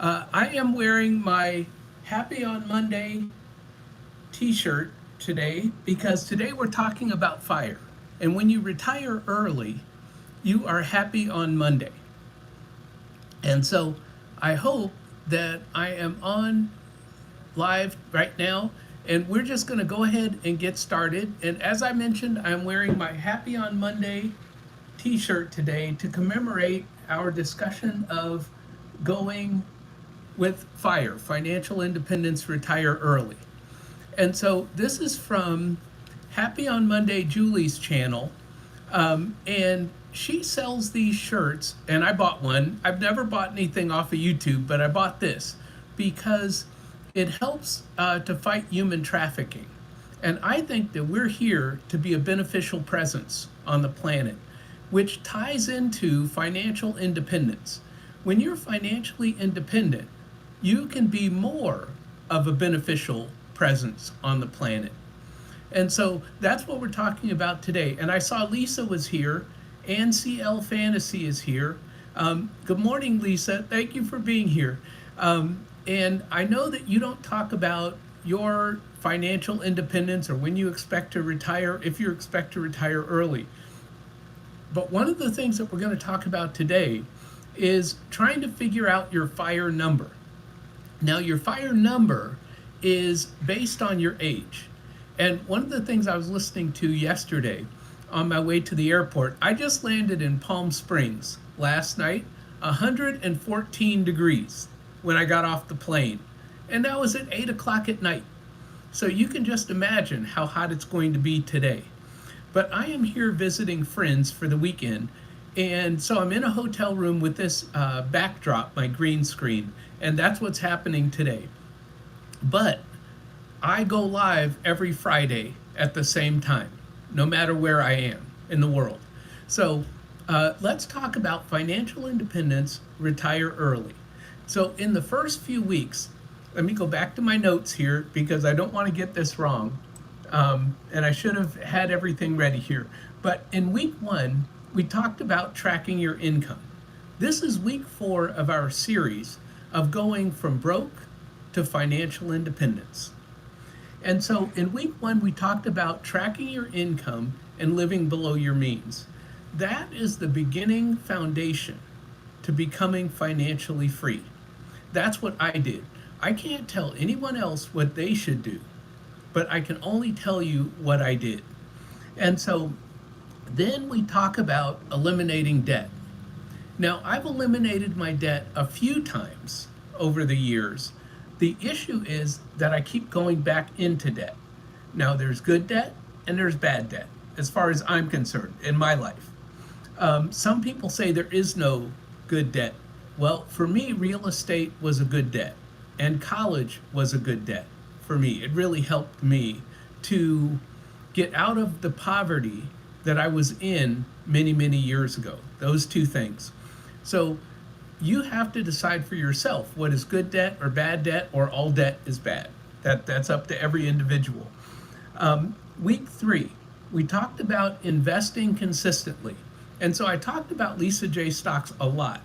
I am wearing my Happy on Monday t-shirt today because today we're talking about fire. And when you retire early, you are happy on Monday. And so I hope that I am on live right now, and we're just going to go ahead and get started. And as I mentioned, I'm wearing my Happy on Monday t-shirt today to commemorate our discussion of going with FIRE, Financial Independence, Retire Early. And so this is from Happy on Monday Julie's channel. And she sells these shirts, and I bought one. I've never bought anything off of YouTube, but I bought this because it helps to fight human trafficking. And I think that we're here to be a beneficial presence on the planet, which ties into financial independence. When you're financially independent, you can be more of a beneficial presence on the planet. And so that's what we're talking about today. And I saw Lisa was here, and CL Fantasy is here. Good morning, Lisa. Thank you for being here. And I know that you don't talk about your financial independence or when you expect to retire, if you expect to retire early. But one of the things that we're going to talk about today is trying to figure out your FIRE number. Now, your FIRE number is based on your age. And one of the things I was listening to yesterday on my way to the airport, I just landed in Palm Springs last night, 114 degrees when I got off the plane. And that was at 8 o'clock at night. So you can just imagine how hot it's going to be today. But I am here visiting friends for the weekend. And so I'm in a hotel room with this backdrop, my green screen, and that's what's happening today. But I go live every Friday at the same time, no matter where I am in the world. So let's talk about financial independence, retire early. So in the first few weeks, let me go back to my notes here because I don't want to get this wrong. And I should have had everything ready here. But in week 1, we talked about tracking your income. This is week 4 of our series of going from broke to financial independence. And so in week 1, we talked about tracking your income and living below your means. That is the beginning foundation to becoming financially free. That's what I did. I can't tell anyone else what they should do, but I can only tell you what I did. And so then we talk about eliminating debt. Now, I've eliminated my debt a few times over the years. The issue is that I keep going back into debt. Now, there's good debt and there's bad debt, as far as I'm concerned, in my life. Some people say there is no good debt. Well, for me, real estate was a good debt, and college was a good debt for me. It really helped me to get out of the poverty that I was in many, many years ago. Those two things. So you have to decide for yourself what is good debt or bad debt, or all debt is bad. That's up to every individual. Week 3, we talked about investing consistently. And so I talked about Lisa J. Stocks a lot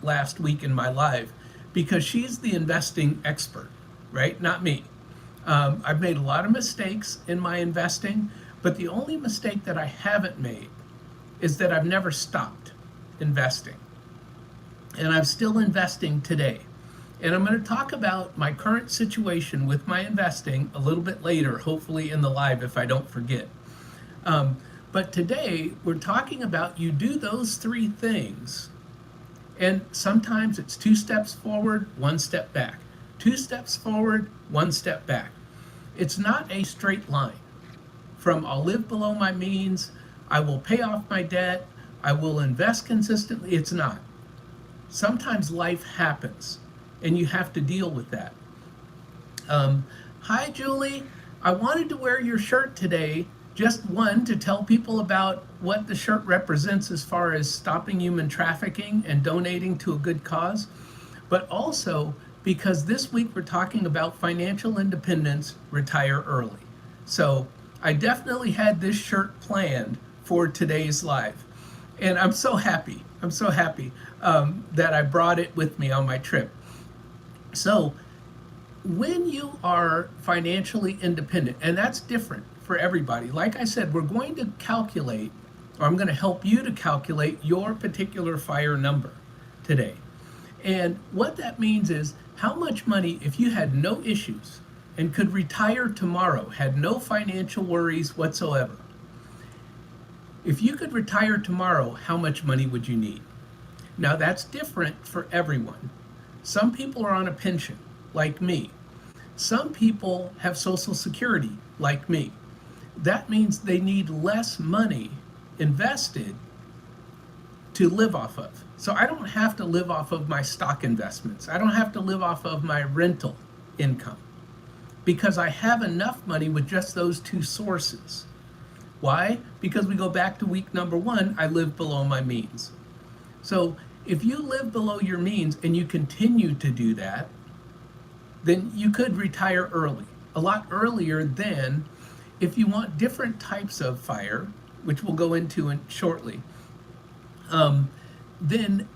last week in my live because she's the investing expert, right? Not me. I've made a lot of mistakes in my investing, but the only mistake that I haven't made is that I've never stopped investing. And I'm still investing today. And I'm going to talk about my current situation with my investing a little bit later, hopefully in the live if I don't forget. But today we're talking about you do those 3 things, and sometimes it's 2 steps forward, 1 step back. 2 steps forward, 1 step back. It's not a straight line from I'll live below my means, I will pay off my debt, I will invest consistently. It's not. Sometimes life happens and you have to deal with that. Hi, Julie. I wanted to wear your shirt today. Just one, to tell people about what the shirt represents as far as stopping human trafficking and donating to a good cause, but also because this week we're talking about financial independence, retire early. So I definitely had this shirt planned for today's live. And I'm so happy that I brought it with me on my trip. So when you are financially independent, and that's different for everybody, like I said, we're going to calculate, or I'm going to help you to calculate your particular FIRE number today. And what that means is how much money, if you had no issues and could retire tomorrow, had no financial worries whatsoever, if you could retire tomorrow, how much money would you need? Now, that's different for everyone. Some people are on a pension, like me. Some people have Social Security, like me. That means they need less money invested to live off of. So I don't have to live off of my stock investments. I don't have to live off of my rental income because I have enough money with just those two sources. Why? Because we go back to week number one, I live below my means. So if you live below your means and you continue to do that, then you could retire early, a lot earlier than if you want different types of FIRE, which we'll go into shortly. Then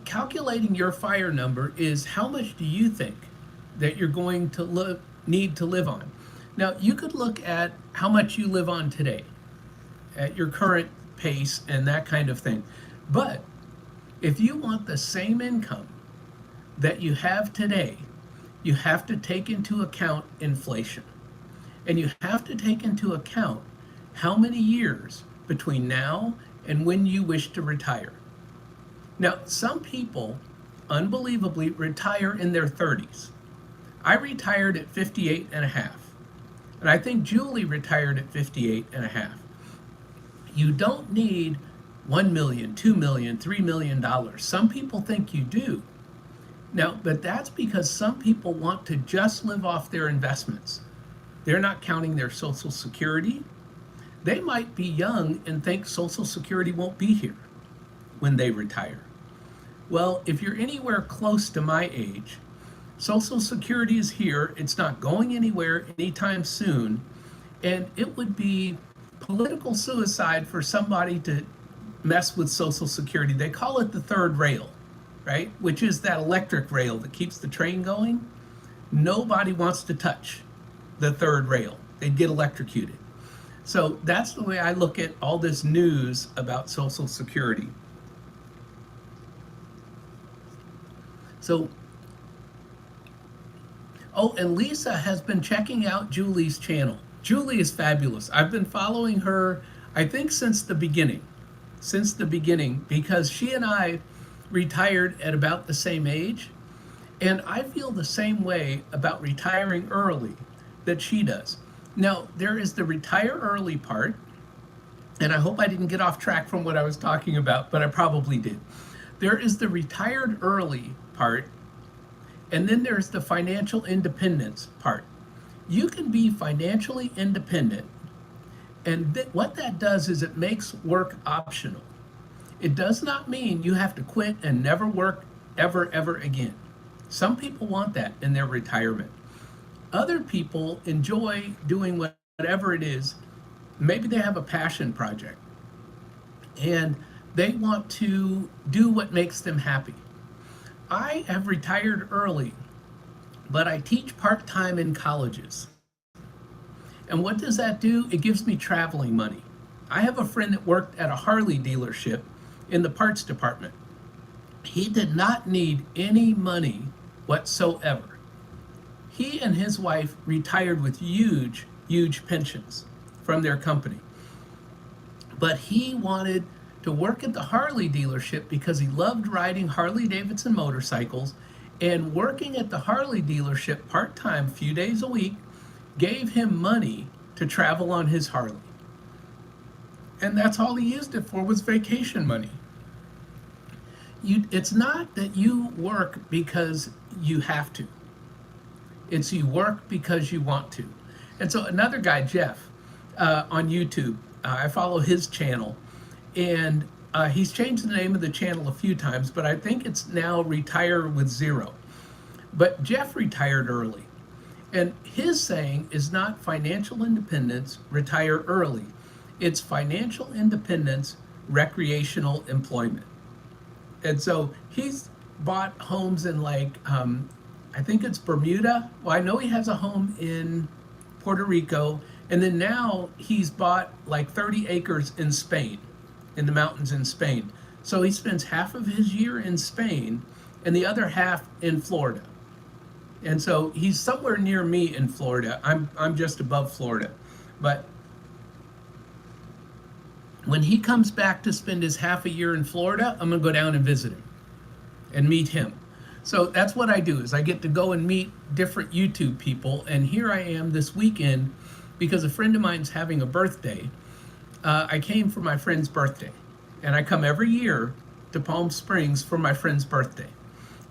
calculating your FIRE number is how much do you think that you're going to need to live on. Now, you could look at how much you live on today, at your current pace and that kind of thing. But if you want the same income that you have today, you have to take into account inflation. And you have to take into account how many years between now and when you wish to retire. Now, some people, unbelievably, retire in their 30s. I retired at 58 and a half. And I think Julie retired at 58 and a half. You don't need $1 million, $2 million, $3 million. Some people think you do. Now, but that's because some people want to just live off their investments. They're not counting their Social Security. They might be young and think Social Security won't be here when they retire. Well, if you're anywhere close to my age, Social Security is here. It's not going anywhere anytime soon. And it would be political suicide for somebody to mess with Social Security. They call it the third rail, right? Which is that electric rail that keeps the train going. Nobody wants to touch the third rail. They'd get electrocuted. So that's the way I look at all this news about Social Security. So, oh, and Lisa has been checking out Julie's channel. Julie is fabulous. I've been following her, I think, since the beginning, because she and I retired at about the same age. And I feel the same way about retiring early that she does. Now, there is the retire early part, and I hope I didn't get off track from what I was talking about, but I probably did. There is the retired early part, and then there's the financial independence part. You can be financially independent, and what that does is it makes work optional. It does not mean you have to quit and never work ever again. Some people want that in their retirement. Other people enjoy doing whatever it is. Maybe they have a passion project and they want to do what makes them happy. I have retired early, but I teach part-time in colleges. And what does that do? It gives me traveling money. I have a friend that worked at a Harley dealership in the parts department. He did not need any money whatsoever. He and his wife retired with huge pensions from their company. But he wanted to work at the Harley dealership because he loved riding Harley Davidson motorcycles, and working at the Harley dealership part-time, few days a week, gave him money to travel on his Harley. And that's all he used it for, was vacation money. It's not that you work because you have to. It's you work because you want to. And so another guy, Jeff, on YouTube, I follow his channel, and he's changed the name of the channel a few times, but I think it's now Retire with Zero. But Jeff retired early. And his saying is not financial independence, retire early. It's financial independence, recreational employment. And so he's bought homes in, like, I I think it's Bermuda. Well, I know he has a home in Puerto Rico, and then now he's bought like 30 acres in Spain, in the mountains in Spain. So he spends half of his year in Spain and the other half in Florida. And so he's somewhere near me in Florida. I'm just above Florida. But when he comes back to spend his half a year in Florida, I'm going to go down and visit him and meet him. So that's what I do, is I get to go and meet different YouTube people. And here I am this weekend because a friend of mine's having a birthday. I came for my friend's birthday, and I come every year to Palm Springs for my friend's birthday.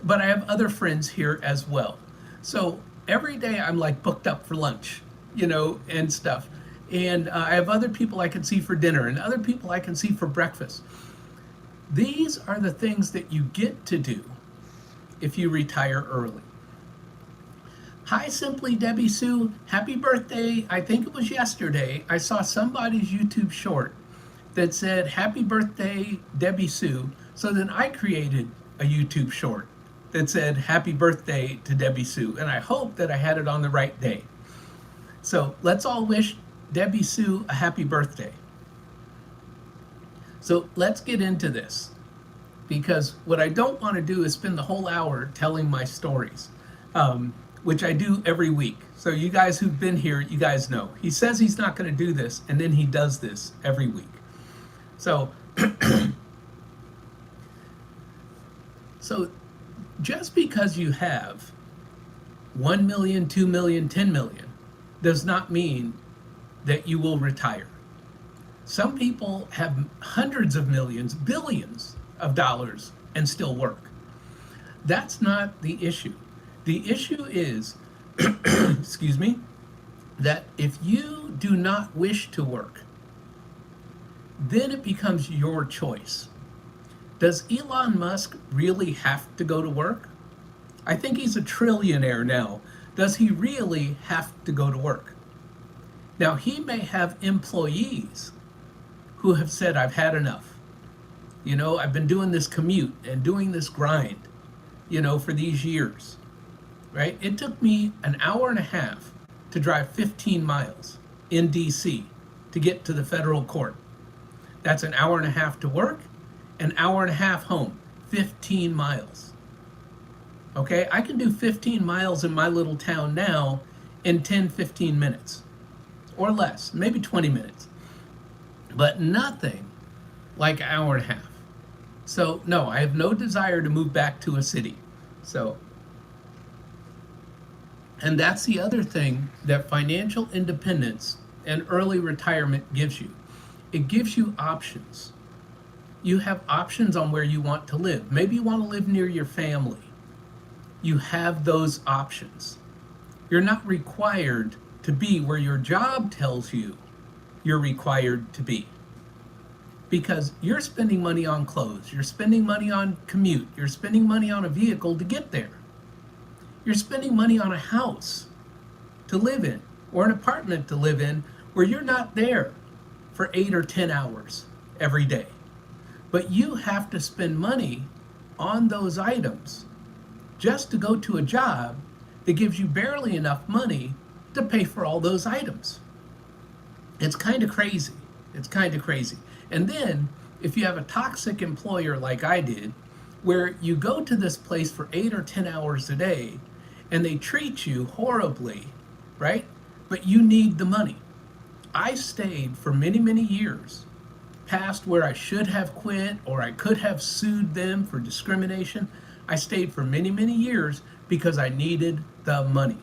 But I have other friends here as well. So every day I'm like booked up for lunch, and stuff. And I have other people I can see for dinner and other people I can see for breakfast. These are the things that you get to do if you retire early. Hi, Simply Debbie Sue. Happy birthday. I think it was yesterday. I saw somebody's YouTube short that said, happy birthday, Debbie Sue. So then I created a YouTube short that said, happy birthday to Debbie Sue. And I hope that I had it on the right day. So let's all wish Debbie Sue a happy birthday. So let's get into this, because what I don't want to do is spend the whole hour telling my stories, which I do every week. So you guys who've been here, you guys know. He says he's not going to do this, and then he does this every week. So, so just because you have 1 million, 2 million, 10 million does not mean that you will retire. Some people have hundreds of millions, billions of dollars and still work. That's not the issue. The issue is, excuse me, that if you do not wish to work, then it becomes your choice. Does Elon Musk really have to go to work? I think he's a trillionaire now. Does he really have to go to work? Now, he may have employees who have said, I've had enough. I've been doing this commute and doing this grind, for these years, right? It took me an hour and a half to drive 15 miles in DC to get to the federal court. That's an hour and a half to work, an hour and a half home, 15 miles. Okay, I can do 15 miles in my little town now in 10, 15 minutes or less, maybe 20 minutes, but nothing like an hour and a half. So no, I have no desire to move back to a city. And that's the other thing that financial independence and early retirement gives you. It gives you options. You have options on where you want to live. Maybe you want to live near your family. You have those options. You're not required to be where your job tells you you're required to be, because you're spending money on clothes, you're spending money on commute, you're spending money on a vehicle to get there. You're spending money on a house to live in or an apartment to live in where you're not there for 8 or 10 hours every day. But you have to spend money on those items just to go to a job that gives you barely enough money to pay for all those items. It's kind of crazy. It's kind of crazy. And then if you have a toxic employer like I did, where you go to this place for 8 or 10 hours a day and they treat you horribly, right? But you need the money. I stayed for many, many years past where I should have quit or I could have sued them for discrimination. I stayed for many, many years because I needed the money.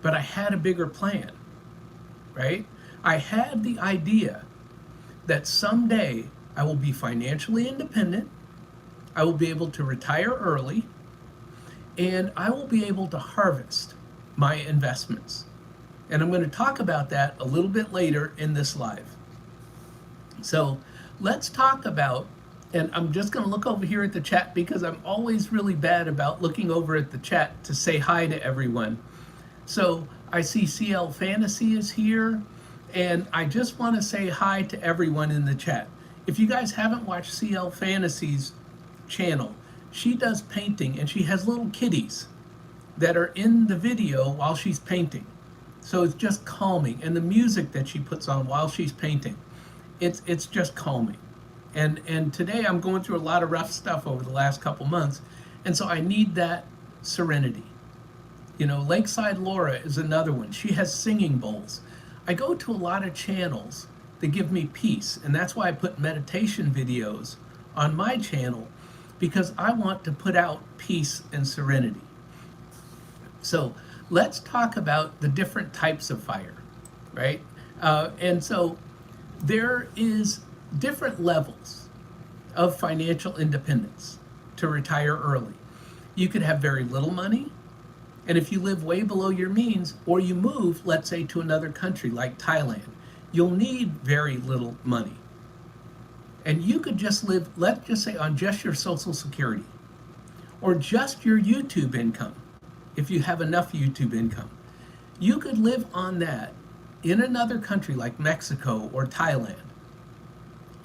But I had a bigger plan, right? I had the idea that someday I will be financially independent, I will be able to retire early, and I will be able to harvest my investments. And I'm going to talk about that a little bit later in this live. So let's talk about, and I'm just going to look over here at the chat because I'm always really bad about looking over at the chat to say hi to everyone. So I see CL Fantasy is here, and I just want to say hi to everyone in the chat. If you guys haven't watched CL Fantasy's channel, she does painting and she has little kitties. that are in the video while she's painting. So it's just calming. And the music that she puts on while she's painting, it's just calming. And today I'm going through a lot of rough stuff over the last couple months, and so I need that serenity. You know, Lakeside Laura is another one. She has singing bowls. I go to a lot of channels that give me peace, and that's why I put meditation videos on my channel, because I want to put out peace and serenity. So let's talk about the different types of fire, right? And so there is different levels of financial independence to retire early. You could have very little money, and if you live way below your means, or you move, let's say, to another country like Thailand, you'll need very little money. And you could just live, let's just say, on just your Social Security, or just your YouTube income, if you have enough YouTube income. You could live on that in another country like Mexico or Thailand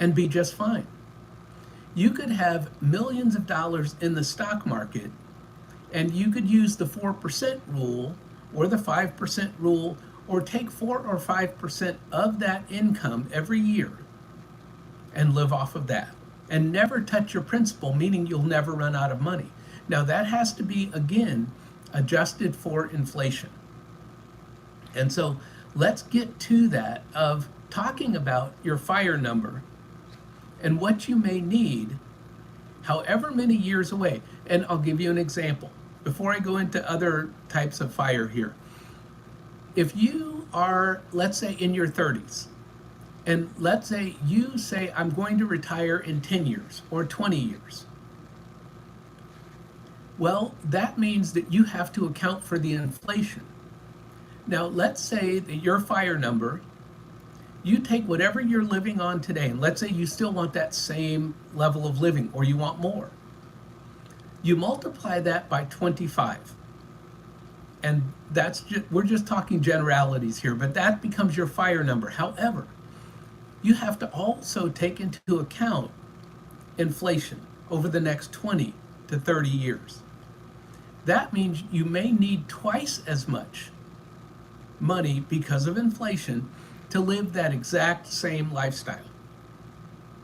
and be just fine. You could have millions of dollars in the stock market, and you could use the 4% rule or the 5% rule, or take 4 or 5% of that income every year and live off of that, and never touch your principal, meaning you'll never run out of money. Now that has to be, again, adjusted for inflation. And so let's get to that of talking about your FIRE number and what you may need however many years away. And I'll give you an example before I go into other types of FIRE here. If you are, let's say, in your 30s, and let's say you say, I'm going to retire in 10 years or 20 years. Well, that means that you have to account for the inflation. Now, let's say that your FIRE number, you take whatever you're living on today, and let's say you still want that same level of living, or you want more. You multiply that by 25. And we're just talking generalities here, but that becomes your FIRE number. However, you have to also take into account inflation over the next 20 to 30 years. That means you may need twice as much money because of inflation to live that exact same lifestyle.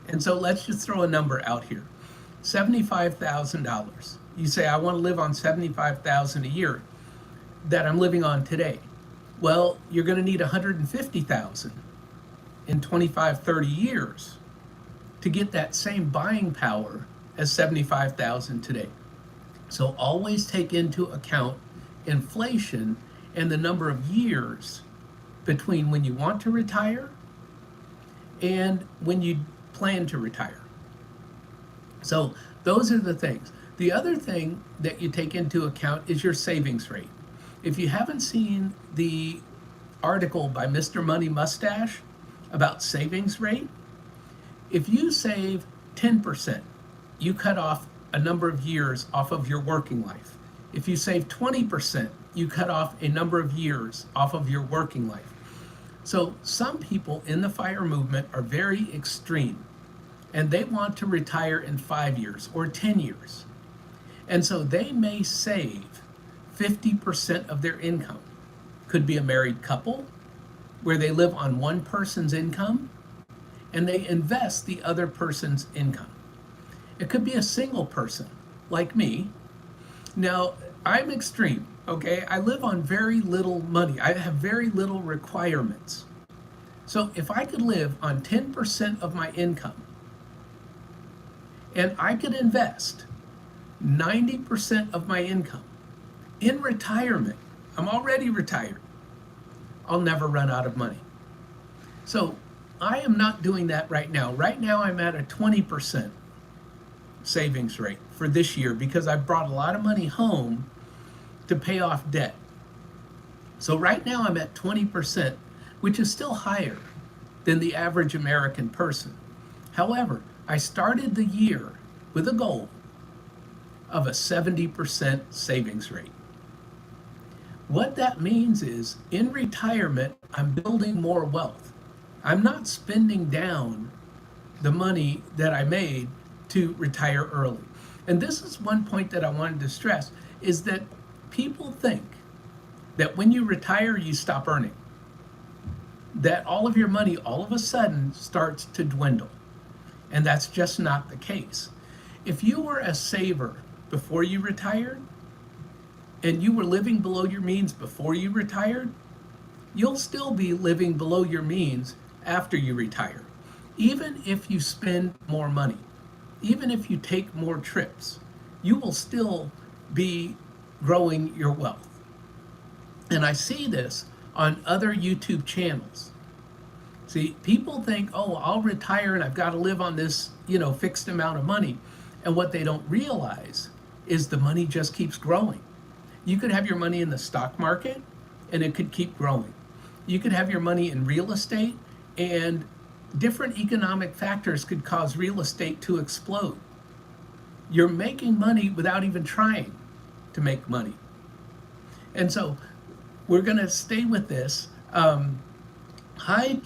And so let's just throw a number out here. $75,000. You say, I want to live on $75,000 a year that I'm living on today. Well, you're going to need $150,000 in 25, 30 years to get that same buying power as $75,000 today. So always take into account inflation and the number of years between when you want to retire and when you plan to retire. So those are the things. The other thing that you take into account is your savings rate. If you haven't seen the article by Mr. Money Mustache about savings rate, if you save 10%, you cut off a number of years off of your working life. If you save 20%, you cut off a number of years off of your working life. So some people in the FIRE movement are very extreme, and they want to retire in 5 years or 10 years. And so they may save 50% of their income. Could be a married couple where they live on one person's income and they invest the other person's income. It could be a single person like me. Now, I'm extreme, okay? I live on very little money. I have very little requirements. So if I could live on 10% of my income and I could invest 90% of my income in retirement, I'm already retired, I'll never run out of money. So I am not doing that right now. Right now I'm at a 20% savings rate for this year because I brought a lot of money home to pay off debt. So right now I'm at 20%, which is still higher than the average American person. However, I started the year with a goal of a 70% savings rate. What that means is in retirement, I'm building more wealth. I'm not spending down the money that I made to retire early. And this is one point that I wanted to stress, is that people think that when you retire, you stop earning, that all of your money all of a sudden starts to dwindle. And that's just not the case. If you were a saver before you retired and you were living below your means before you retired, you'll still be living below your means after you retire. Even if you spend more money, even if you take more trips, you will still be growing your wealth. And I see this on other YouTube channels. See, people think, oh, I'll retire and I've got to live on this, fixed amount of money. And what they don't realize is the money just keeps growing. You could have your money in the stock market and it could keep growing. You could have your money in real estate, and different economic factors could cause real estate to explode. You're making money without even trying to make money. And so we're going to stay with this. Hi,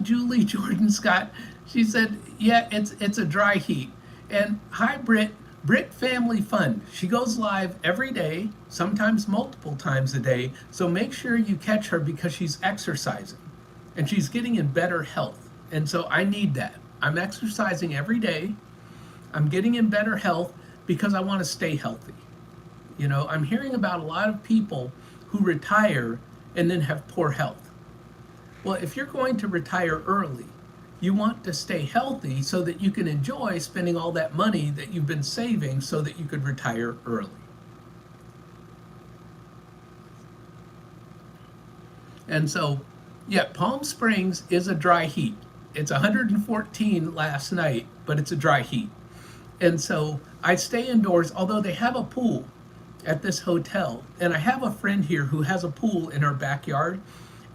Julie Jordan Scott. She said, yeah, it's a dry heat. And hi, Brit Family Fun. She goes live every day, sometimes multiple times a day. So make sure you catch her because she's exercising and she's getting in better health. And so I need that. I'm exercising every day. I'm getting in better health because I want to stay healthy. I'm hearing about a lot of people who retire and then have poor health. Well, if you're going to retire early, you want to stay healthy so that you can enjoy spending all that money that you've been saving so that you could retire early. And so, yeah, Palm Springs is a dry heat. It's 114 last night, but it's a dry heat. And so I stay indoors, although they have a pool at this hotel. And I have a friend here who has a pool in her backyard.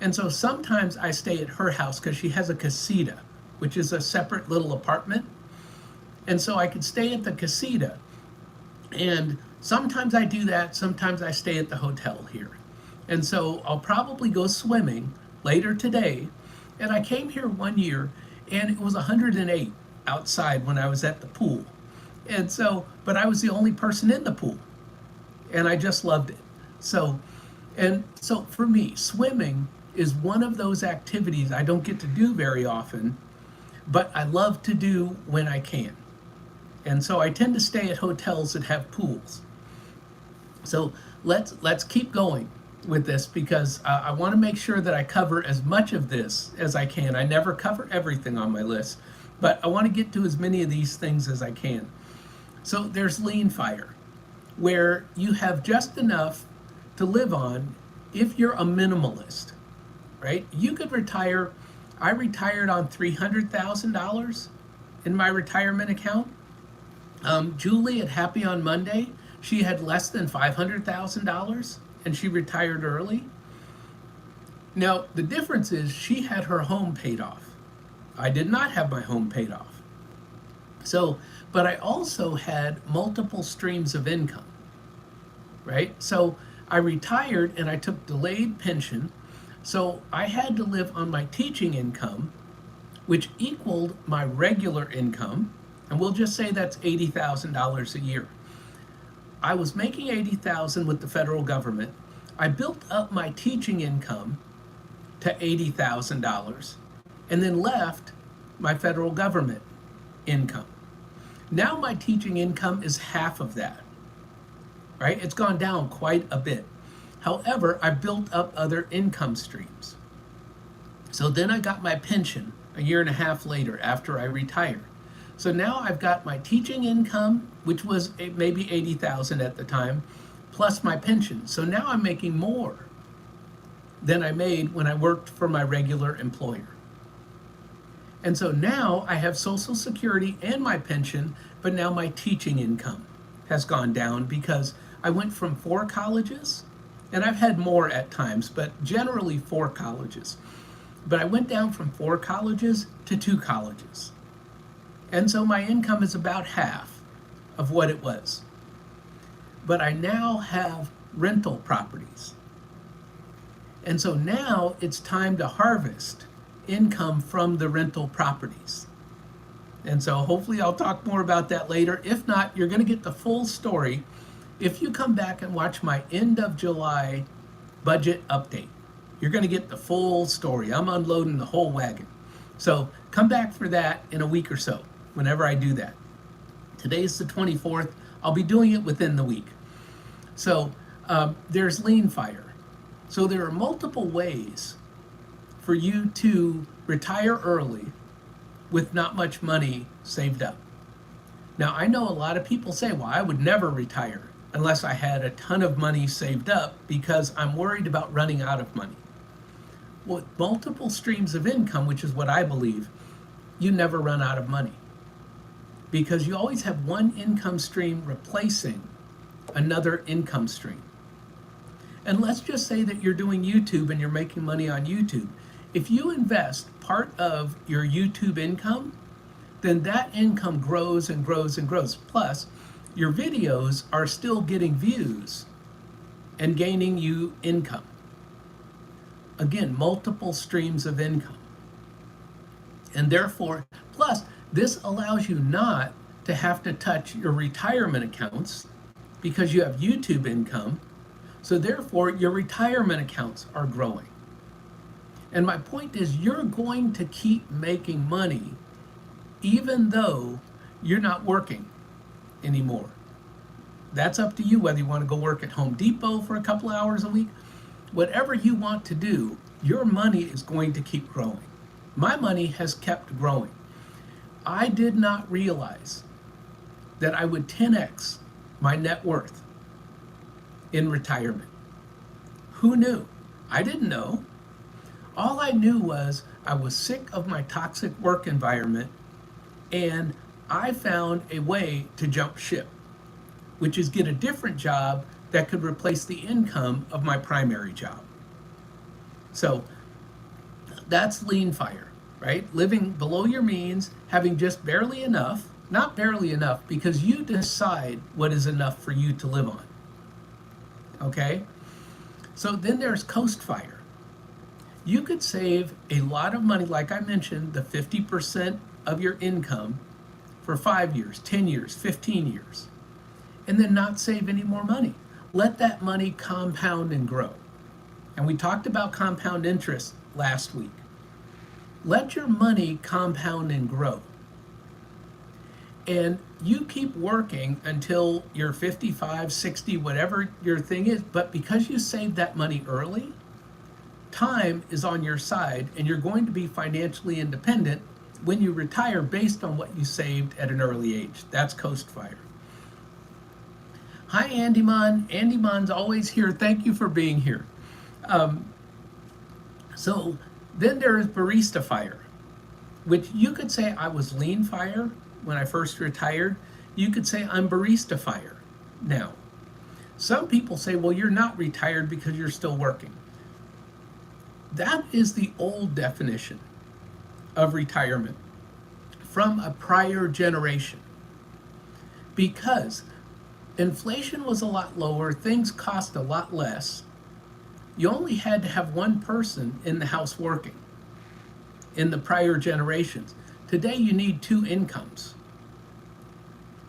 And so sometimes I stay at her house because she has a casita, which is a separate little apartment. And so I could stay at the casita. And sometimes I do that. Sometimes I stay at the hotel here. And so I'll probably go swimming later today. And I came here one year and it was 108 outside when I was at the pool. And so, but I was the only person in the pool. And I just loved it. So for me, swimming is one of those activities I don't get to do very often, but I love to do when I can. And so I tend to stay at hotels that have pools. So let's keep going with this because I want to make sure that I cover as much of this as I can. I never cover everything on my list, but I want to get to as many of these things as I can. So there's lean fire, where you have just enough to live on if you're a minimalist, right? You could retire. I retired on $300,000 in my retirement account. Julie at Happy on Monday, she had less than $500,000 and she retired early. Now, the difference is she had her home paid off. I did not have my home paid off. So, but I also had multiple streams of income, right? So I retired and I took delayed pension. So I had to live on my teaching income, which equaled my regular income. And we'll just say that's $80,000 a year. I was making $80,000 with the federal government. I built up my teaching income to $80,000 and then left my federal government income. Now my teaching income is half of that, right? It's gone down quite a bit. However, I built up other income streams. So then I got my pension a year and a half later after I retired. So now I've got my teaching income, which was maybe $80,000 at the time, plus my pension. So now I'm making more than I made when I worked for my regular employer. And so now I have Social Security and my pension, but now my teaching income has gone down because I went from 4 colleges, and I've had more at times, but generally 4 colleges. But I went down from 4 colleges to 2 colleges. And so my income is about half of what it was. But I now have rental properties. And so now it's time to harvest income from the rental properties. And so hopefully I'll talk more about that later. If not, you're going to get the full story If you come back and watch my end of July budget update, you're going to get the full story. I'm unloading the whole wagon. So come back for that in a week or so, whenever I do that. Today's the 24th. I'll be doing it within the week. So there's Lean Fire. So there are multiple ways for you to retire early with not much money saved up. Now, I know a lot of people say, well, I would never retire unless I had a ton of money saved up because I'm worried about running out of money. Well, with multiple streams of income, which is what I believe, you never run out of money because you always have one income stream replacing another income stream. And let's just say that you're doing YouTube and you're making money on YouTube. If you invest part of your YouTube income, then that income grows and grows and grows. Plus, your videos are still getting views and gaining you income. Again, multiple streams of income. And therefore, plus, this allows you not to have to touch your retirement accounts because you have YouTube income. So therefore, your retirement accounts are growing. And my point is, you're going to keep making money even though you're not working anymore. That's up to you whether you want to go work at Home Depot for a couple of hours a week. Whatever you want to do, your money is going to keep growing. My money has kept growing. I did not realize that I would 10x my net worth in retirement. Who knew? I didn't know. All I knew was I was sick of my toxic work environment, and I found a way to jump ship, which is get a different job that could replace the income of my primary job. So that's Lean Fire, right? Living below your means, having just barely enough, not barely enough, because you decide what is enough for you to live on. Okay? So then there's Coast Fire. You could save a lot of money, like I mentioned, the 50% of your income for 5 years, 10 years, 15 years, and then not save any more money. Let that money compound and grow. And we talked about compound interest last week. Let your money compound and grow. And you keep working until you're 55, 60, whatever your thing is, but because you saved that money early, time is on your side and you're going to be financially independent when you retire based on what you saved at an early age. That's Coast Fire. Hi, Andy Mon. Andy Mon's always here. Thank you for being here. So then there is Barista Fire, which you could say I was Lean Fire when I first retired. You could say I'm Barista Fire now. Some people say, well, you're not retired because you're still working. That is the old definition of retirement from a prior generation, because inflation was a lot lower, things cost a lot less. You only had to have one person in the house working in the prior generations. Today you need two incomes.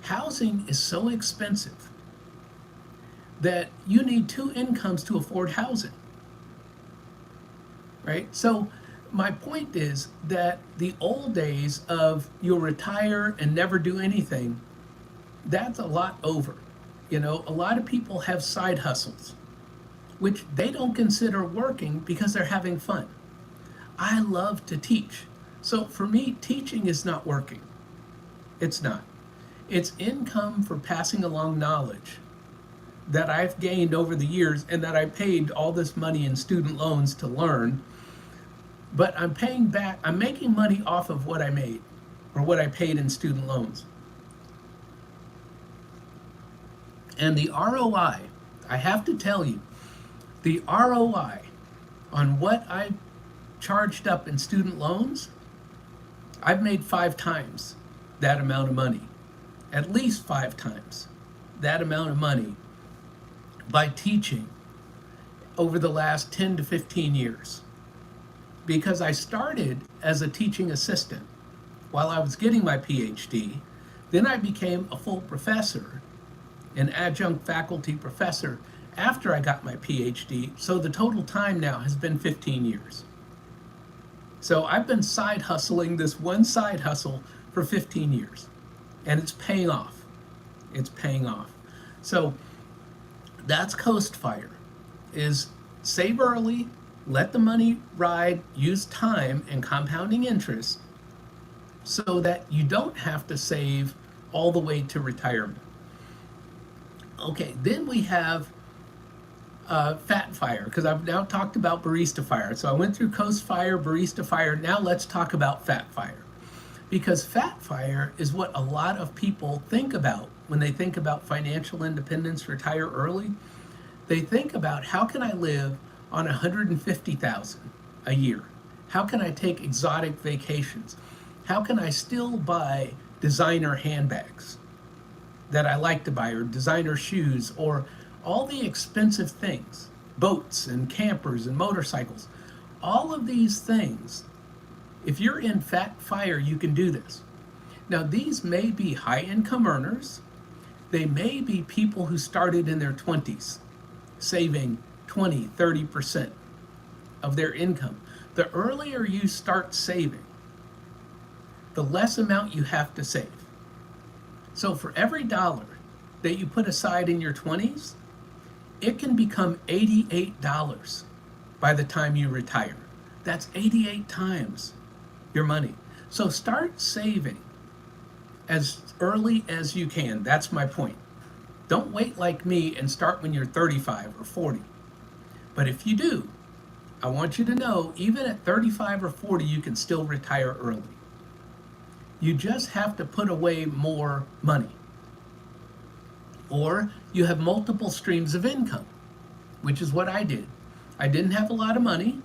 Housing is so expensive that you need two incomes to afford housing, right? So my point is that the old days of you'll retire and never do anything, that's a lot over. You know, a lot of people have side hustles, which they don't consider working because they're having fun. I love to teach. So for me, teaching is not working. It's not. It's income for passing along knowledge that I've gained over the years and that I paid all this money in student loans to learn. But I'm paying back, I'm making money off of what I made or what I paid in student loans. And the ROI, I have to tell you, the ROI on what I charged up in student loans, I've made 5 times that amount of money, at least 5 times that amount of money by teaching over the last 10 to 15 years. Because I started as a teaching assistant while I was getting my PhD, then I became a full professor an adjunct faculty professor after I got my PhD, so the total time now has been 15 years. So I've been side hustling this one side hustle for 15 years, and it's paying off. It's paying off. So that's Coast Fire, is save early, let the money ride, use time and compounding interest so that you don't have to save all the way to retirement. Okay, then we have Fat Fire, because I've now talked about Barista Fire. So I went through Coast Fire, Barista Fire. Now let's talk about Fat Fire. Because Fat Fire is what a lot of people think about when they think about financial independence, retire early. They think about, how can I live on $150,000 a year? How can I take exotic vacations? How can I still buy designer handbags that I like to buy, or designer shoes, or all the expensive things, boats and campers and motorcycles? All of these things, if you're in Fat Fire, you can do this. Now, these may be high income earners. They may be people who started in their 20s, saving 20, 30% of their income. The earlier you start saving, the less amount you have to save. So for every dollar that you put aside in your 20s, it can become $88 by the time you retire. That's 88 times your money. So start saving as early as you can. That's my point. Don't wait like me and start when you're 35 or 40. But if you do, I want you to know, even at 35 or 40, you can still retire early. You just have to put away more money. Or you have multiple streams of income, which is what I did. I didn't have a lot of money,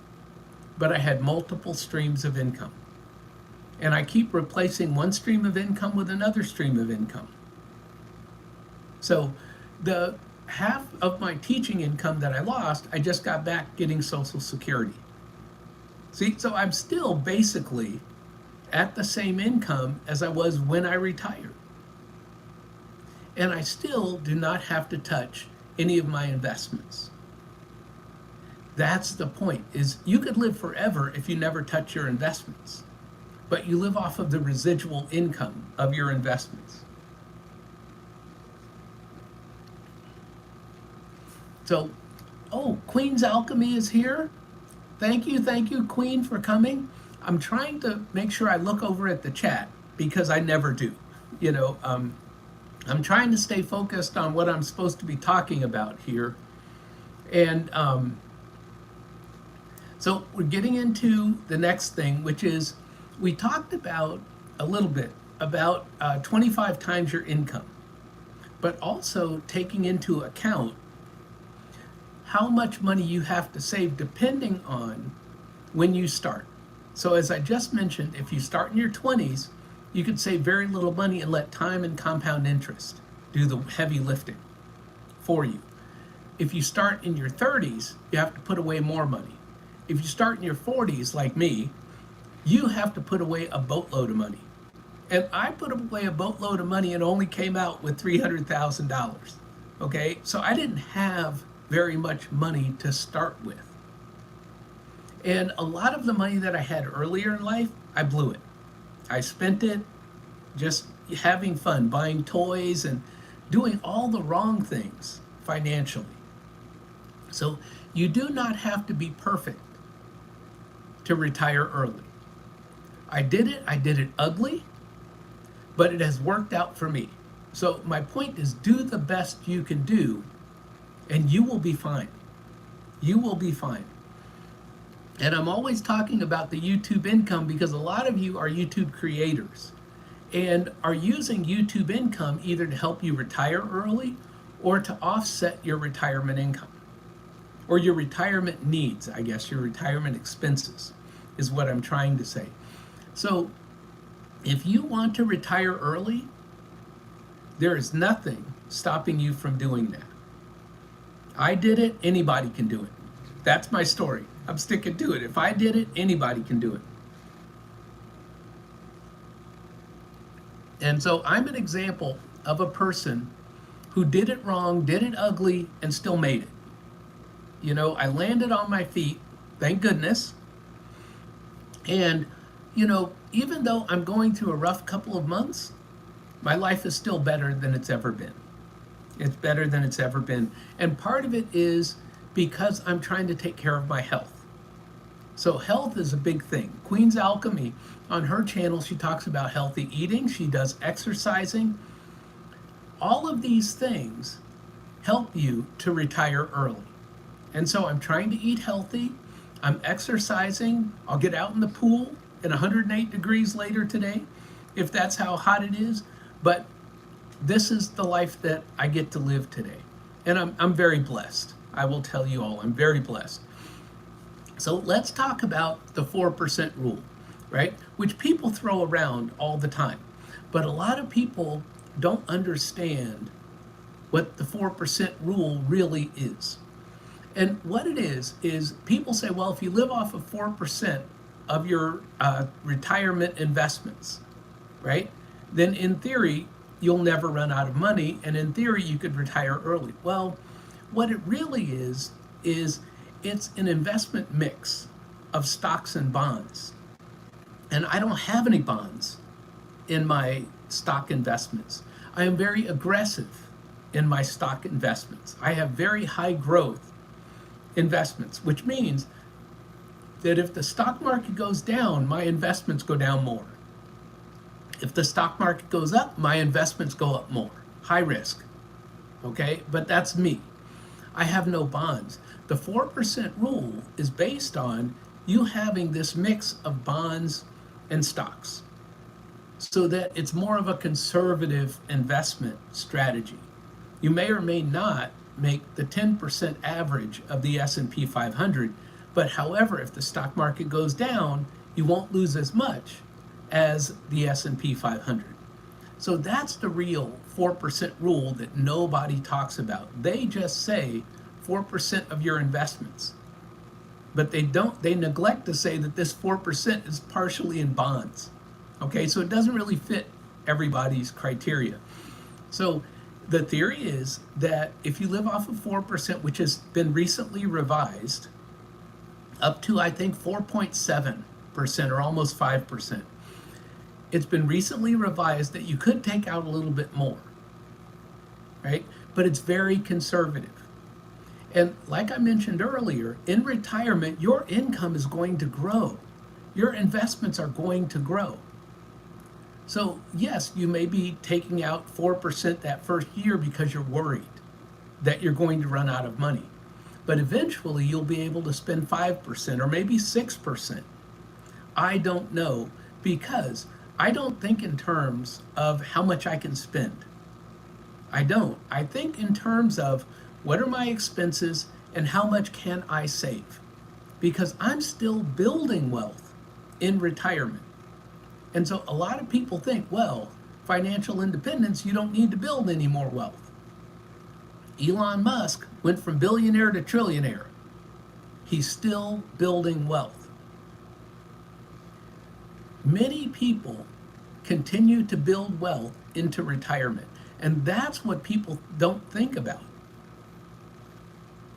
but I had multiple streams of income. And I keep replacing one stream of income with another stream of income. So the half of my teaching income that I lost, I just got back getting Social Security. See, so I'm still basically at the same income as I was when I retired. And I still do not have to touch any of my investments. That's the point, is you could live forever if you never touch your investments, but you live off of the residual income of your investments. So, oh, Queen's Alchemy is here. Thank you, Queen, for coming. I'm trying to make sure I look over at the chat, because I never do. I'm trying to stay focused on what I'm supposed to be talking about here. And so we're getting into the next thing, which is, we talked about a little bit about 25 times your income, but also taking into account how much money you have to save depending on when you start. So as I just mentioned, if you start in your 20s, you could save very little money and let time and compound interest do the heavy lifting for you. If you start in your 30s, you have to put away more money. If you start in your 40s, like me, you have to put away a boatload of money. And I put away a boatload of money and only came out with $300,000. Okay, so I didn't have very much money to start with. And a lot of the money that I had earlier in life, I blew it. I spent it just having fun, buying toys and doing all the wrong things financially. So you do not have to be perfect to retire early. I did it ugly, but it has worked out for me. So my point is, do the best you can do and you will be fine. You will be fine. And I'm always talking about the YouTube income because a lot of you are YouTube creators and are using YouTube income either to help you retire early or to offset your retirement income or your retirement needs, I guess, your retirement expenses is what I'm trying to say. So if you want to retire early, there is nothing stopping you from doing that. I did it, anybody can do it. That's my story. I'm sticking to it. If I did it, anybody can do it. And so I'm an example of a person who did it wrong, did it ugly, and still made it. I landed on my feet, thank goodness. And, even though I'm going through a rough couple of months, my life is still better than it's ever been. It's better than it's ever been. And part of it is because I'm trying to take care of my health. So health is a big thing. Queen's Alchemy, on her channel, she talks about healthy eating. She does exercising. All of these things help you to retire early. And so I'm trying to eat healthy. I'm exercising. I'll get out in the pool at 108 degrees later today, if that's how hot it is. But this is the life that I get to live today. And I'm very blessed. I will tell you all, I'm very blessed. So let's talk about the 4% rule, right? Which people throw around all the time. But a lot of people don't understand what the 4% rule really is. And what it is people say, well, if you live off of 4% of your retirement investments, right, then in theory, you'll never run out of money, and in theory, you could retire early. Well, what it really is it's an investment mix of stocks and bonds. And I don't have any bonds in my stock investments. I am very aggressive in my stock investments. I have very high growth investments, which means that if the stock market goes down, my investments go down more. If the stock market goes up, my investments go up more. High risk. Okay? But that's me. I have no bonds. The 4% rule is based on you having this mix of bonds and stocks, so that it's more of a conservative investment strategy. You may or may not make the 10% average of the S&P 500, but however, if the stock market goes down, you won't lose as much as the S&P 500. So that's the real 4% rule that nobody talks about. They just say 4% of your investments. But they neglect to say that this 4% is partially in bonds. Okay, so it doesn't really fit everybody's criteria. So the theory is that if you live off of 4%, which has been recently revised up to, I think, 4.7% or almost 5%, it's been recently revised that you could take out a little bit more, right? But it's very conservative. And like I mentioned earlier, in retirement, your income is going to grow. Your investments are going to grow. So yes, you may be taking out 4% that first year because you're worried that you're going to run out of money. But eventually you'll be able to spend 5% or maybe 6%. I don't know, because I don't think in terms of how much I can spend. I don't. I think in terms of what are my expenses and how much can I save? Because I'm still building wealth in retirement. And so a lot of people think, well, financial independence, you don't need to build any more wealth. Elon Musk went from billionaire to trillionaire. He's still building wealth. Many people continue to build wealth into retirement. And that's what people don't think about.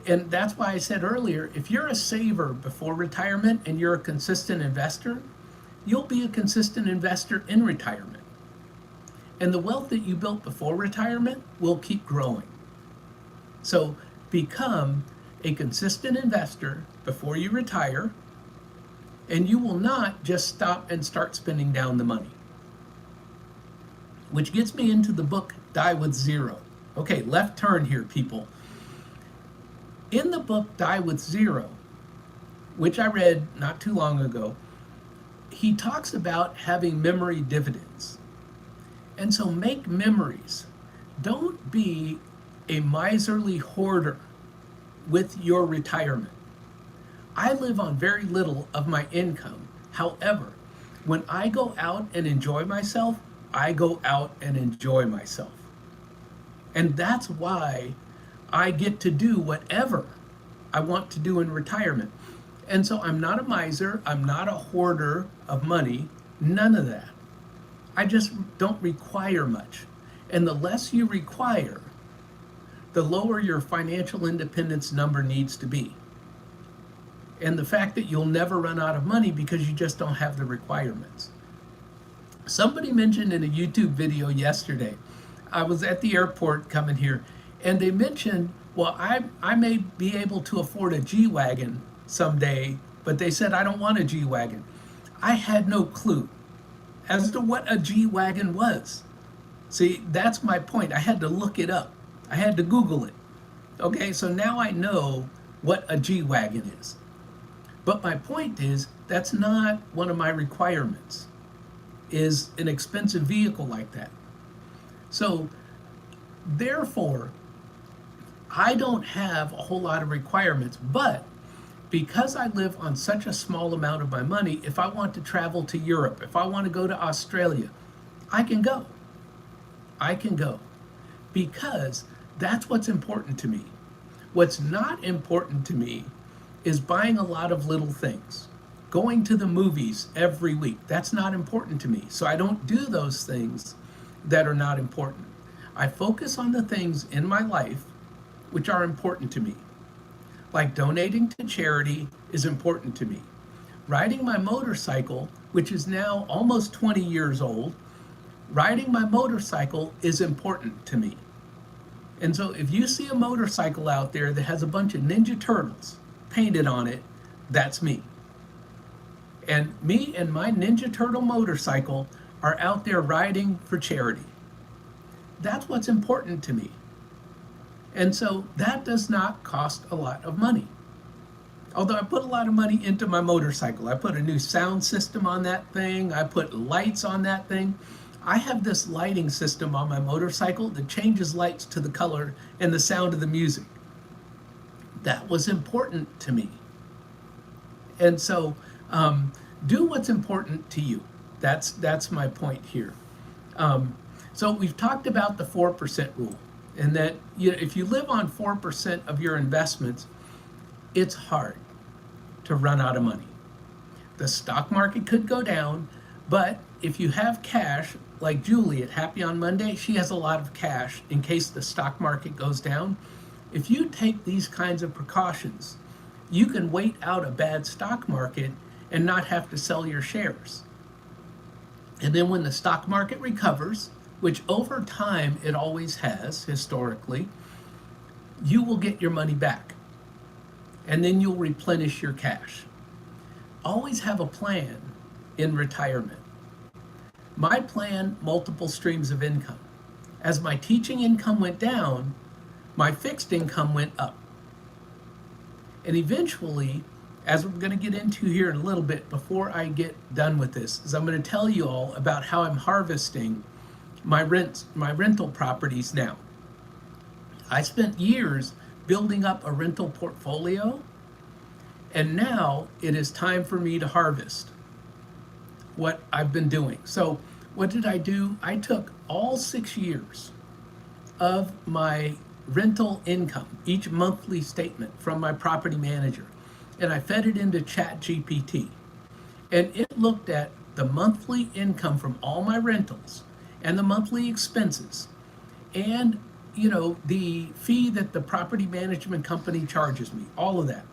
And that's why I said earlier, if you're a saver before retirement and you're a consistent investor, you'll be a consistent investor in retirement. And the wealth that you built before retirement will keep growing. So become a consistent investor before you retire, and you will not just stop and start spending down the money. Which gets me into the book, Die with Zero. Okay, left turn here, people. In the book, Die with Zero, which I read not too long ago, he talks about having memory dividends. And so make memories. Don't be a miserly hoarder with your retirement. I live on very little of my income. However, when I go out and enjoy myself, I go out and enjoy myself. And that's why I get to do whatever I want to do in retirement. And so I'm not a miser, I'm not a hoarder of money, none of that. I just don't require much. And the less you require, the lower your financial independence number needs to be. And the fact that you'll never run out of money because you just don't have the requirements. Somebody mentioned in a YouTube video yesterday, I was at the airport coming here, and they mentioned, well, I may be able to afford a G-Wagon someday, but they said I don't want a G-Wagon. I had no clue as to what a G-Wagon was. See, that's my point. I had to look it up. I had to Google it. Okay, so now I know what a G-Wagon is. But my point is, that's not one of my requirements, is an expensive vehicle like that. So, therefore, I don't have a whole lot of requirements, but because I live on such a small amount of my money, if I want to travel to Europe, if I want to go to Australia, I can go. I can go. Because that's what's important to me. What's not important to me is buying a lot of little things. Going to the movies every week, that's not important to me. So I don't do those things that are not important. I focus on the things in my life which are important to me. Like donating to charity is important to me. Riding my motorcycle, which is now almost 20 years old, riding my motorcycle is important to me. And so if you see a motorcycle out there that has a bunch of Ninja Turtles painted on it, that's me. And me and my Ninja Turtle motorcycle are out there riding for charity. That's what's important to me. And so that does not cost a lot of money. Although I put a lot of money into my motorcycle. I put a new sound system on that thing. I put lights on that thing. I have this lighting system on my motorcycle that changes lights to the color and the sound of the music. That was important to me. And so do what's important to you. That's my point here. So we've talked about the 4% rule, and that if you live on 4% of your investments, it's hard to run out of money. The stock market could go down, but if you have cash, like Julie at Happy on Monday, she has a lot of cash in case the stock market goes down. If you take these kinds of precautions, you can wait out a bad stock market and not have to sell your shares. And then when the stock market recovers, which over time it always has historically, you will get your money back. And then you'll replenish your cash. Always have a plan in retirement. My plan, multiple streams of income. As my teaching income went down, my fixed income went up. And eventually, as we're going to get into here in a little bit before I get done with this, is I'm going to tell you all about how I'm harvesting my rental properties now. I spent years building up a rental portfolio, and now it is time for me to harvest what I've been doing. So what did I do? I took all 6 years of my rental income, each monthly statement from my property manager, and I fed it into ChatGPT. And it looked at the monthly income from all my rentals and the monthly expenses and the fee that the property management company charges me, all of that.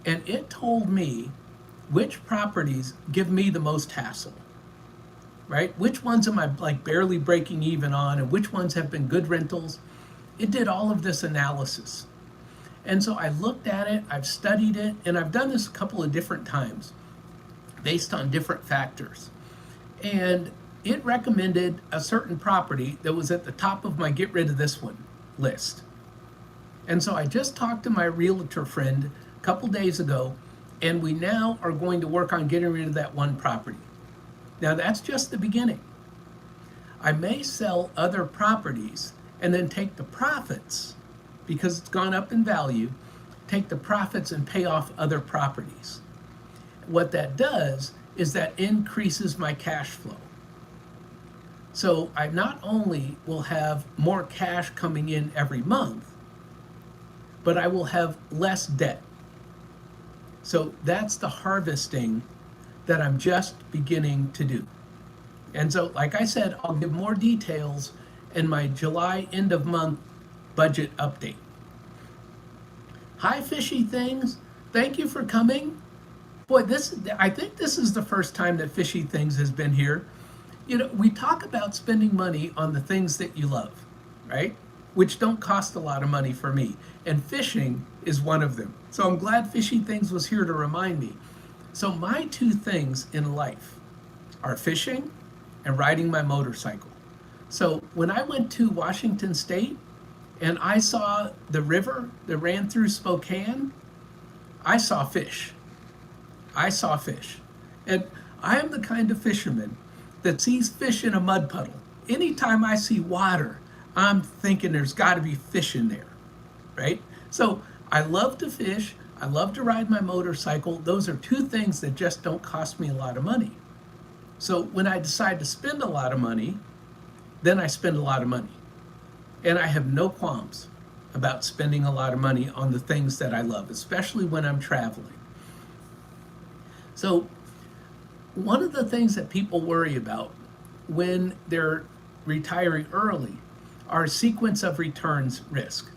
And it told me which properties give me the most hassle, right? Which ones am I like barely breaking even on, and which ones have been good rentals? It did all of this analysis. And so I looked at it, I've studied it, and I've done this a couple of different times based on different factors. And it recommended a certain property that was at the top of my get rid of this one list. And so I just talked to my realtor friend a couple days ago, and we now are going to work on getting rid of that one property. Now that's just the beginning. I may sell other properties and then take the profits, because it's gone up in value, take the profits and pay off other properties. What that does is that increases my cash flow. So I not only will have more cash coming in every month, but I will have less debt. So that's the harvesting that I'm just beginning to do. And so, like I said, I'll give more details in my July end of month budget update. Hi, fishy things. Thank you for coming. Boy, I think this is the first time that Fishy Things has been here. You know, we talk about spending money on the things that you love, right? Which don't cost a lot of money for me. And fishing is one of them. So I'm glad Fishy Things was here to remind me. So my two things in life are fishing and riding my motorcycle. So when I went to Washington State and I saw the river that ran through Spokane, I saw fish. I saw fish. And I am the kind of fisherman that sees fish in a mud puddle. Anytime I see water, I'm thinking there's got to be fish in there, right? So I love to fish. I love to ride my motorcycle. Those are two things that just don't cost me a lot of money. So when I decide to spend a lot of money, then I spend a lot of money. And I have no qualms about spending a lot of money on the things that I love, especially when I'm traveling. So one of the things that people worry about when they're retiring early are sequence of returns risk.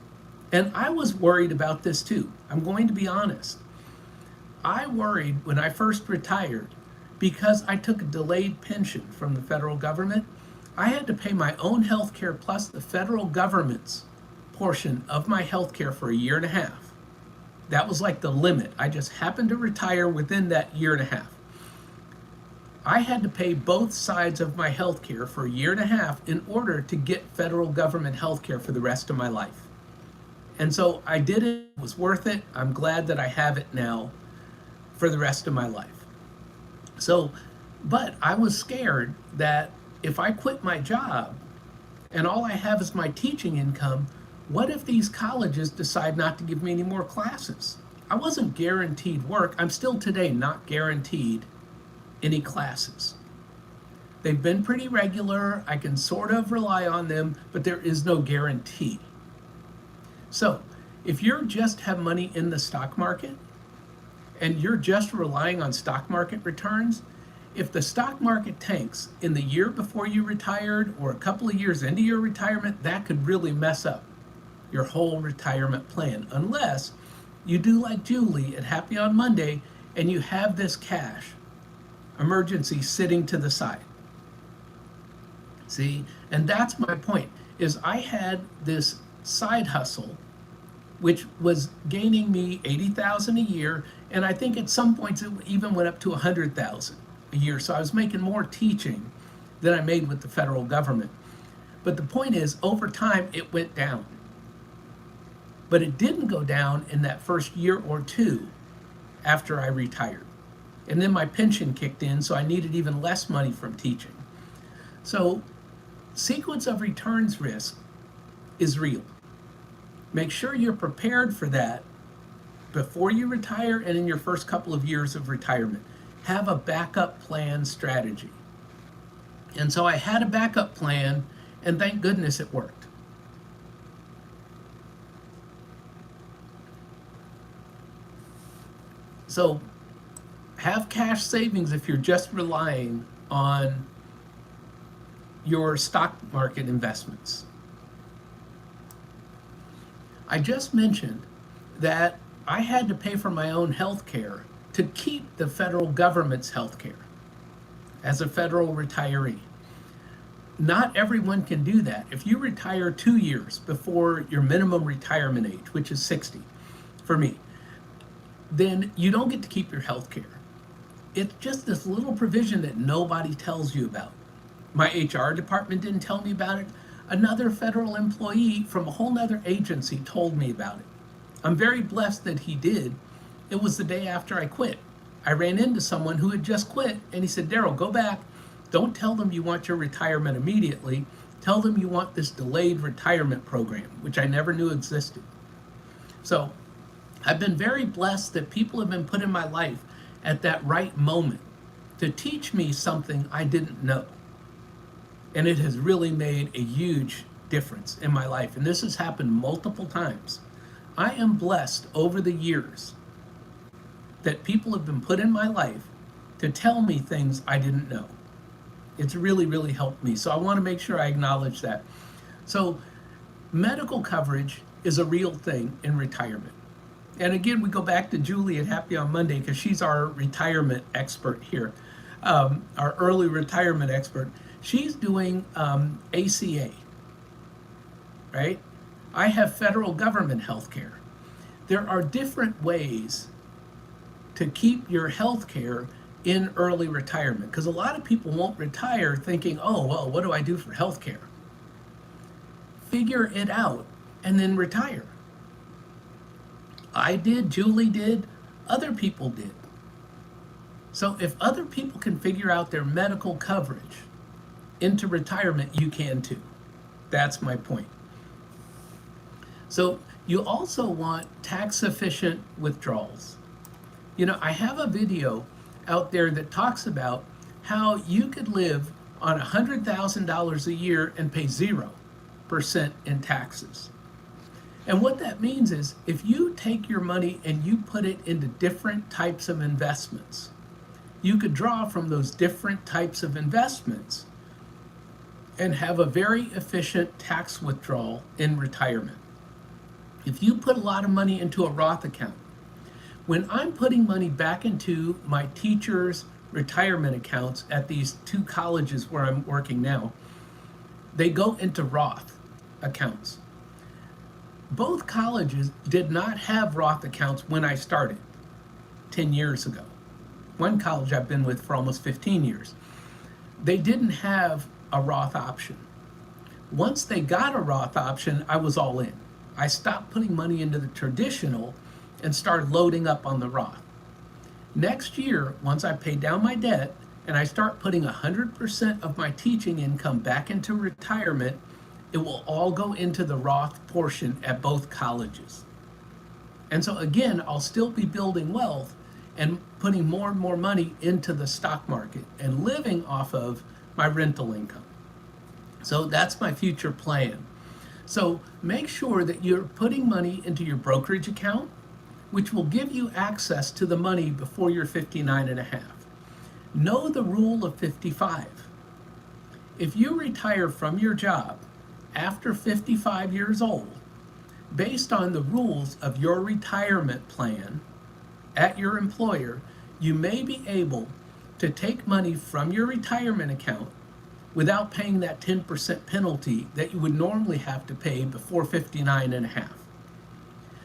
And I was worried about this too. I'm going to be honest. I worried when I first retired because I took a delayed pension from the federal government. I had to pay my own health care plus the federal government's portion of my health care for a year and a half. That was like the limit. I just happened to retire within that year and a half. I had to pay both sides of my health care for a year and a half in order to get federal government health care for the rest of my life. And so I did it. It was worth it. I'm glad that I have it now for the rest of my life. So, but I was scared that if I quit my job and all I have is my teaching income, what if these colleges decide not to give me any more classes? I wasn't guaranteed work. I'm still today not guaranteed any classes. They've been pretty regular. I can sort of rely on them, but there is no guarantee. So if you just have money in the stock market and you're just relying on stock market returns, if the stock market tanks in the year before you retired or a couple of years into your retirement, that could really mess up your whole retirement plan, unless you do like Julie at Happy on Monday and you have this cash emergency sitting to the side. See, and that's my point, is I had this side hustle which was gaining me $80,000 a year, and I think at some points it even went up to $100,000 a year. So I was making more teaching than I made with the federal government. But the point is, over time it went down. But it didn't go down in that first year or two after I retired. And then my pension kicked in, so I needed even less money from teaching. So sequence of returns risk is real. Make sure you're prepared for that before you retire and in your first couple of years of retirement. Have a backup plan strategy. And so I had a backup plan, and thank goodness it worked. So have cash savings if you're just relying on your stock market investments. I just mentioned that I had to pay for my own health care to keep the federal government's health care as a federal retiree. Not everyone can do that. If you retire 2 years before your minimum retirement age, which is 60 for me, then you don't get to keep your health care. It's just this little provision that nobody tells you about. My HR department didn't tell me about it. Another federal employee from a whole nother agency told me about it. I'm very blessed that he did. It was the day after I quit. I ran into someone who had just quit, and he said, Daryl, go back. Don't tell them you want your retirement immediately. Tell them you want this delayed retirement program, which I never knew existed. So I've been very blessed that people have been put in my life at that right moment to teach me something I didn't know. And it has really made a huge difference in my life. And this has happened multiple times. I am blessed over the years that people have been put in my life to tell me things I didn't know. It's really, really helped me. So I want to make sure I acknowledge that. So Medical coverage is a real thing in retirement. And again, we go back to Julie at Happy on Monday because she's our retirement expert here, our early retirement expert. She's doing ACA, right? I have federal government health care. There are different ways to keep your health care in early retirement because a lot of people won't retire thinking, oh, well, what do I do for health care? Figure it out and then retire. I did, Julie did, other people did. So if other people can figure out their medical coverage into retirement, you can too. That's my point. So you also want tax efficient withdrawals. You know, I have a video out there that talks about how you could live on $100,000 a year and pay 0% in taxes. And what that means is if you take your money and you put it into different types of investments, you could draw from those different types of investments and have a very efficient tax withdrawal in retirement. If you put a lot of money into a Roth account, when I'm putting money back into my teachers' retirement accounts at these two colleges where I'm working now, they go into Roth accounts. Both colleges did not have Roth accounts when I started 10 years ago. One college I've been with for almost 15 years. They didn't have a Roth option. Once they got a Roth option, I was all in. I stopped putting money into the traditional and started loading up on the Roth. Next year, once I pay down my debt and I start putting 100% of my teaching income back into retirement, it will all go into the Roth portion at both colleges. And so again, I'll still be building wealth and putting more and more money into the stock market and living off of my rental income. So that's my future plan. So make sure that you're putting money into your brokerage account, which will give you access to the money before you're 59 and a half. Know the rule of 55. If you retire from your job after 55 years old, based on the rules of your retirement plan at your employer, you may be able to take money from your retirement account without paying that 10% penalty that you would normally have to pay before 59 and a half.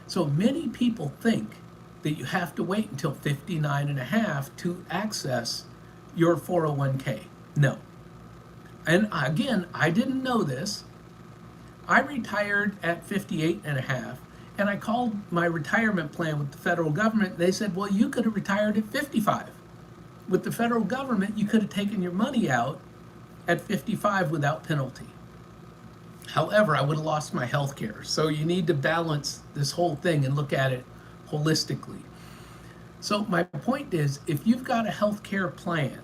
So many people think that you have to wait until 59 and a half to access your 401k. No. And again, I didn't know this. I retired at 58 and a half, and I called my retirement plan with the federal government. They said, well, you could have retired at 55. With the federal government, you could have taken your money out at 55 without penalty. However, I would have lost my health care. So you need to balance this whole thing and look at it holistically. So my point is, if you've got a health care plan,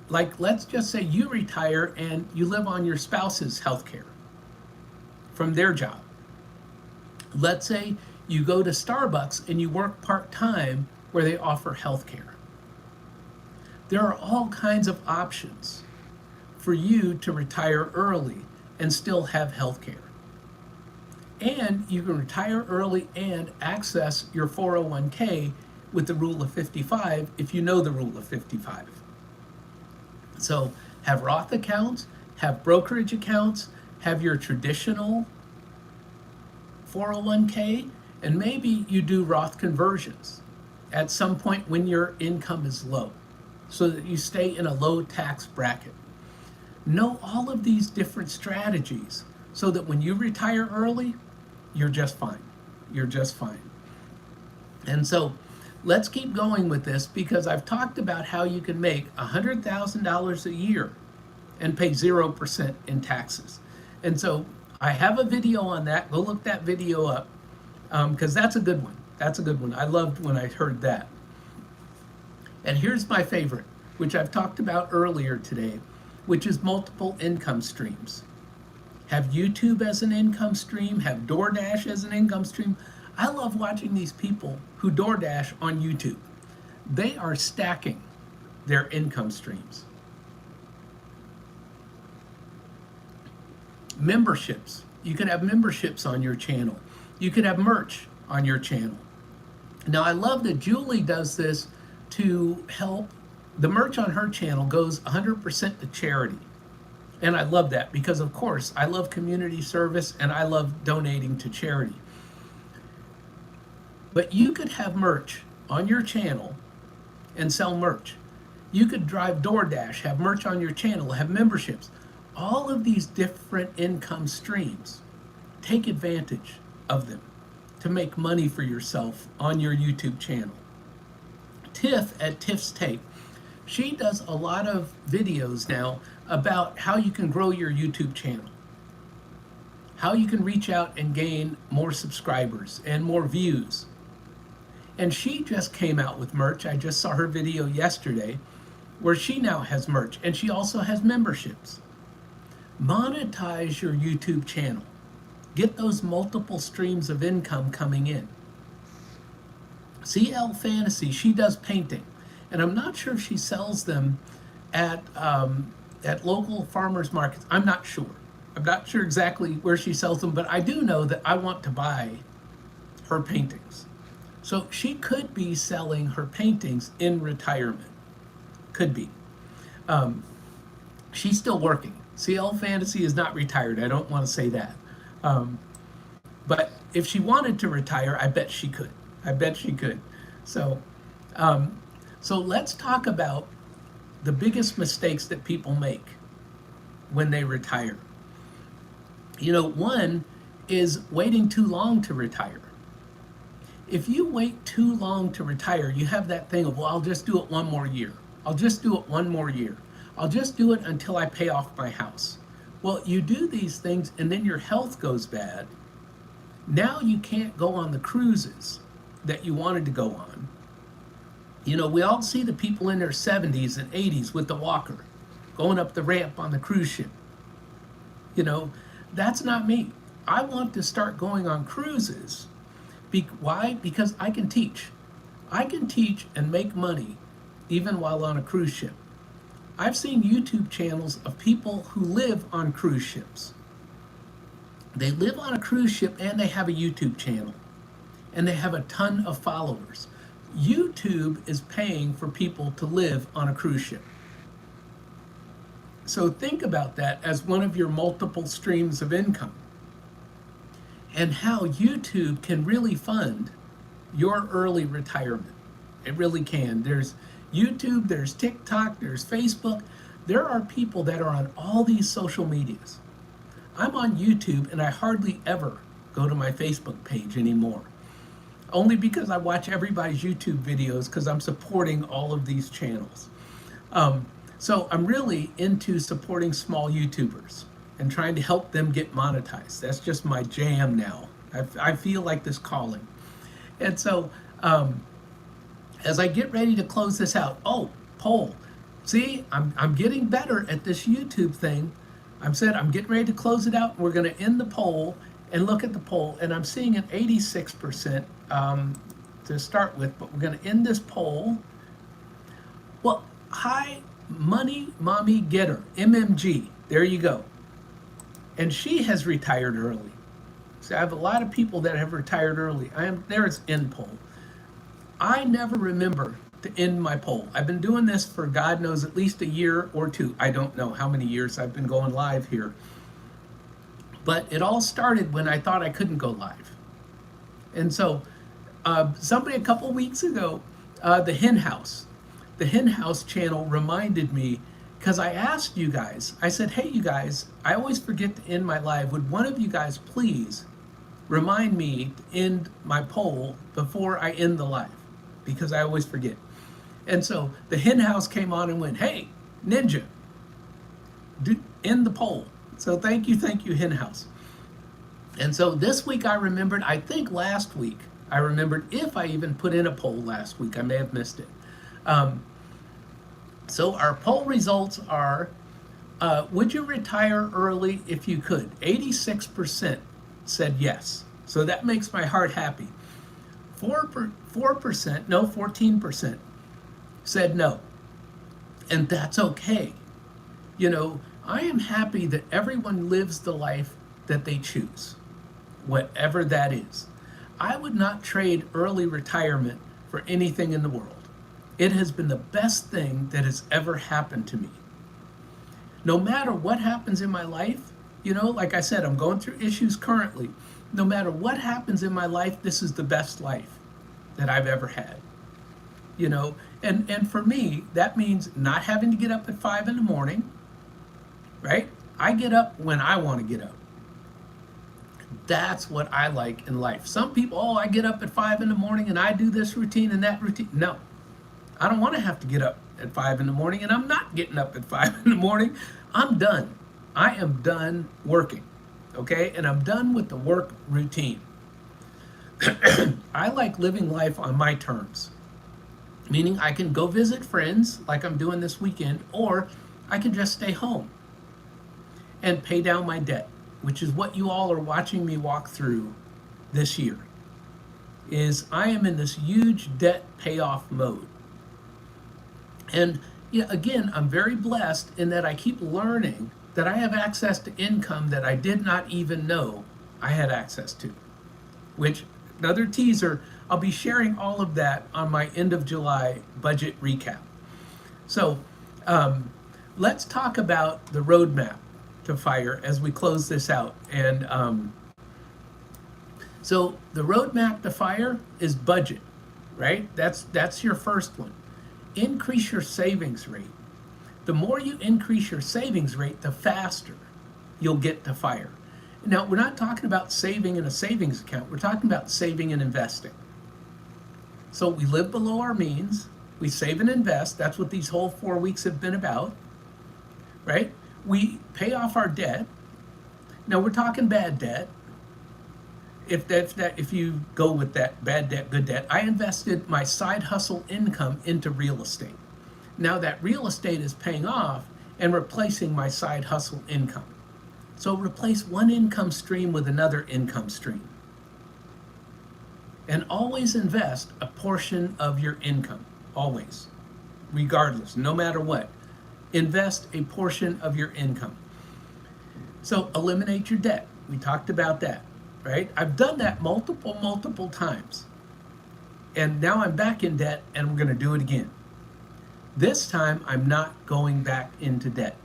like let's just say you retire and you live on your spouse's health care from their job. Let's say you go to Starbucks and you work part-time where they offer health care. There are all kinds of options for you to retire early and still have health care. And you can retire early and access your 401k with the rule of 55 if you know the rule of 55. So have Roth accounts, have brokerage accounts, have your traditional 401k, and maybe you do Roth conversions at some point when your income is low so that you stay in a low tax bracket. Know all of these different strategies so that when you retire early, you're just fine. You're just fine. And so let's keep going with this because I've talked about how you can make $100,000 a year and pay 0% in taxes. And so I have a video on that. Go look that video up because that's a good one. That's a good one. I loved when I heard that. And here's my favorite, which I've talked about earlier today, which is multiple income streams. Have YouTube as an income stream, have DoorDash as an income stream. I love watching these people who DoorDash on YouTube. They are stacking their income streams. Memberships You could have memberships on your channel. You could have merch on your channel. Now, I love that Julie does this to help. The merch on her channel goes 100% to charity. And I love that because, of course, I love community service and I love donating to charity. But you could have merch on your channel and sell merch. You could drive DoorDash, have merch on your channel, have memberships. All of these different income streams, take advantage of them to make money for yourself on your YouTube channel. Tiff at Tiff's Take, she does a lot of videos now about how you can grow your YouTube channel, how you can reach out and gain more subscribers and more views. And she just came out with merch. I just saw her video yesterday where she now has merch and she also has memberships. Monetize your YouTube channel. Get those multiple streams of income coming in. CL Fantasy, she does painting. And I'm not sure if she sells them at local farmers markets. I'm not sure. I'm not sure exactly where she sells them, but I do know that I want to buy her paintings. So she could be selling her paintings in retirement. Could be. She's still working. CL Fantasy is not retired. I don't want to say that. But if she wanted to retire, I bet she could. I bet she could. So let's talk about the biggest mistakes that people make when they retire. One is waiting too long to retire. If you wait too long to retire, you have that thing of, well, I'll just do it one more year. I'll just do it one more year. I'll just do it until I pay off my house. Well, you do these things and then your health goes bad. Now you can't go on the cruises that you wanted to go on. We all see the people in their 70s and 80s with the walker going up the ramp on the cruise ship. That's not me. I want to start going on cruises. Why? Because I can teach. I can teach and make money even while on a cruise ship. I've seen YouTube channels of people who live on cruise ships. They live on a cruise ship and they have a YouTube channel. And they have a ton of followers. YouTube is paying for people to live on a cruise ship. So think about that as one of your multiple streams of income. And how YouTube can really fund your early retirement. It really can. There's YouTube, there's TikTok, there's Facebook. There are people that are on all these social medias. I'm on YouTube and I hardly ever go to my Facebook page anymore. Only because I watch everybody's YouTube videos because I'm supporting all of these channels. So I'm really into supporting small YouTubers and trying to help them get monetized. That's just my jam now. I feel like this calling. And so as I get ready to close this out, poll. See, I'm getting better at this YouTube thing. I'm getting ready to close it out. We're going to end the poll and look at the poll. And I'm seeing an 86% to start with, but we're going to end this poll. Well, hi, Money Mommy Getter, MMG. There you go. And she has retired early. So I have a lot of people that have retired early. There's end poll. I never remember to end my poll. I've been doing this for God knows at least a year or two. I don't know how many years I've been going live here. But it all started when I thought I couldn't go live. And so somebody a couple weeks ago, the Hen House channel reminded me, because I asked you guys, I said, hey, you guys, I always forget to end my live. Would one of you guys please remind me to end my poll before I end the live? Because I always forget. And so the Hen House came on and went, hey, Ninja, end the poll. So thank you, Hen House. And so this week I remembered, I think last week, I remembered if I even put in a poll last week. I may have missed it. So our poll results are, would you retire early if you could? 86% said yes. So that makes my heart happy. 14% said no. And that's okay. I am happy that everyone lives the life that they choose, whatever that is. I would not trade early retirement for anything in the world. It has been the best thing that has ever happened to me. No matter what happens in my life, like I said, I'm going through issues currently. No matter what happens in my life, this is the best life that I've ever had. And for me, that means not having to get up at 5 in the morning, right? I get up when I want to get up. That's what I like in life. Some people, I get up at 5 in the morning and I do this routine and that routine. No, I don't want to have to get up at 5 in the morning, and I'm not getting up at 5 in the morning. I'm done. I am done working, okay? And I'm done with the work routine. I like living life on my terms, meaning I can go visit friends like I'm doing this weekend, or I can just stay home and pay down my debt, which is what you all are watching me walk through this year. Is I am in this huge debt payoff mode. And again, I'm very blessed in that I keep learning that I have access to income that I did not even know I had access to, which, another teaser, I'll be sharing all of that on my end of July budget recap. So let's talk about the roadmap to FIRE as we close this out. And so the roadmap to FIRE is budget, right? That's your first one. Increase your savings rate. The more you increase your savings rate, the faster you'll get to FIRE. Now, we're not talking about saving in a savings account. We're talking about saving and investing. So we live below our means. We save and invest. That's what these whole 4 weeks have been about, right? We pay off our debt. Now, we're talking bad debt. If you go with that bad debt, good debt, I invested my side hustle income into real estate. Now that real estate is paying off and replacing my side hustle income. So replace one income stream with another income stream. And always invest a portion of your income, always, regardless, no matter what. Invest a portion of your income. So eliminate your debt. We talked about that, right? I've done that multiple times. And now I'm back in debt, and we're going to do it again. This time, I'm not going back into debt.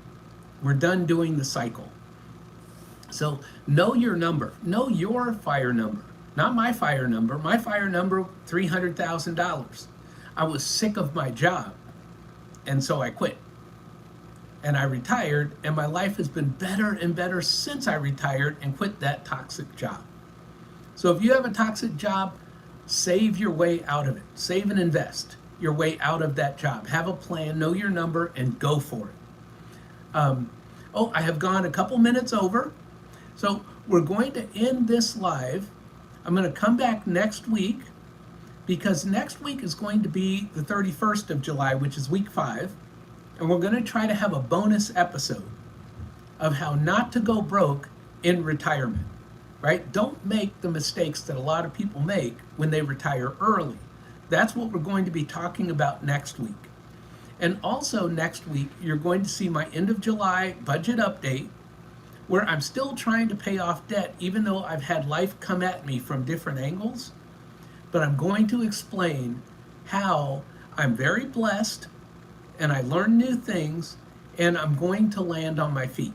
We're done doing the cycle. So know your number. Know your FIRE number. Not my FIRE number. My FIRE number, $300,000. I was sick of my job, and so I quit. And I retired, and my life has been better and better since I retired and quit that toxic job. So if you have a toxic job, save your way out of it. Save and invest your way out of that job. Have a plan, know your number, and go for it. I have gone a couple minutes over. So we're going to end this live. I'm going to come back next week, because next week is going to be the 31st of July, which is week 5. And we're going to try to have a bonus episode of how not to go broke in retirement, right? Don't make the mistakes that a lot of people make when they retire early. That's what we're going to be talking about next week. And also next week, you're going to see my end of July budget update, where I'm still trying to pay off debt, even though I've had life come at me from different angles. But I'm going to explain how I'm very blessed, and I learn new things, and I'm going to land on my feet,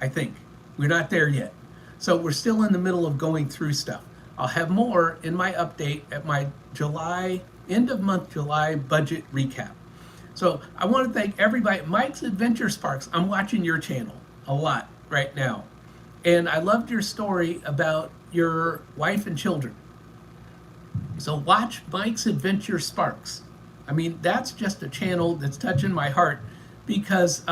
I think. We're not there yet. So we're still in the middle of going through stuff. I'll have more in my update at my July, end of month July budget recap. So I want to thank everybody. Mike's Adventure Sparks, I'm watching your channel a lot right now. And I loved your story about your wife and children. So watch Mike's Adventure Sparks. I mean, that's just a channel that's touching my heart, because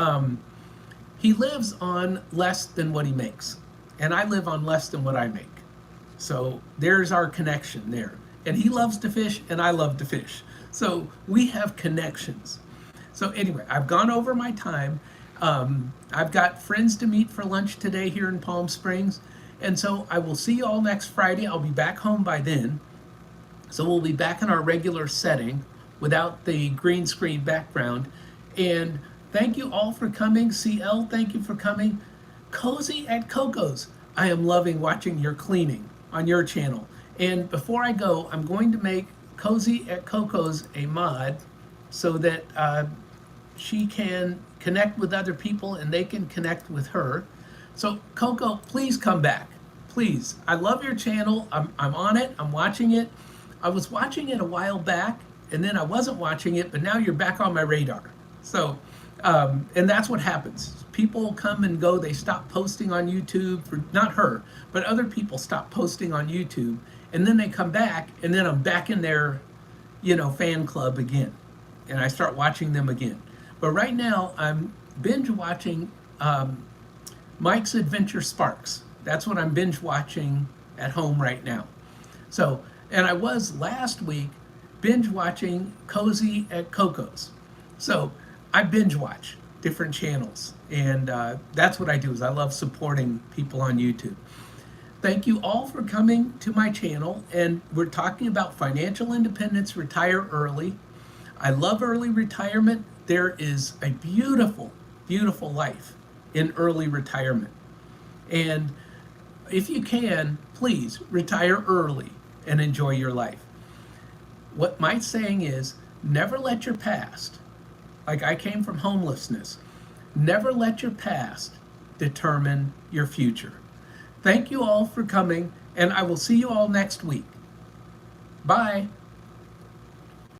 he lives on less than what he makes. And I live on less than what I make. So there's our connection there. And he loves to fish, and I love to fish. So we have connections. So anyway, I've gone over my time. I've got friends to meet for lunch today here in Palm Springs. And so I will see you all next Friday. I'll be back home by then. So we'll be back in our regular setting without the green screen background. And thank you all for coming. CL, thank you for coming. Cozy at Coco's. I am loving watching your cleaning on your channel. And before I go, I'm going to make Cozy at Coco's a mod so that she can connect with other people and they can connect with her. So Coco, please come back. Please. I love your channel. I'm on it. I'm watching it. I was watching it a while back and then I wasn't watching it, but now you're back on my radar. So, and that's what happens. People come and go. They stop posting on YouTube for, not her, but other people stop posting on YouTube, and then they come back, and then I'm back in their, fan club again, and I start watching them again. But right now, I'm binge watching Mike's Adventure Sparks. That's what I'm binge watching at home right now. So, and I was last week binge watching Cozy at Coco's. So I binge watch different channels, and that's what I do. Is I love supporting people on YouTube. Thank you all for coming to my channel, and we're talking about financial independence, retire early. I love early retirement. There is a beautiful, beautiful life in early retirement. And if you can, please retire early and enjoy your life. What my saying is, never let your past, like I came from homelessness, never let your past determine your future. Thank you all for coming, and I will see you all next week. Bye.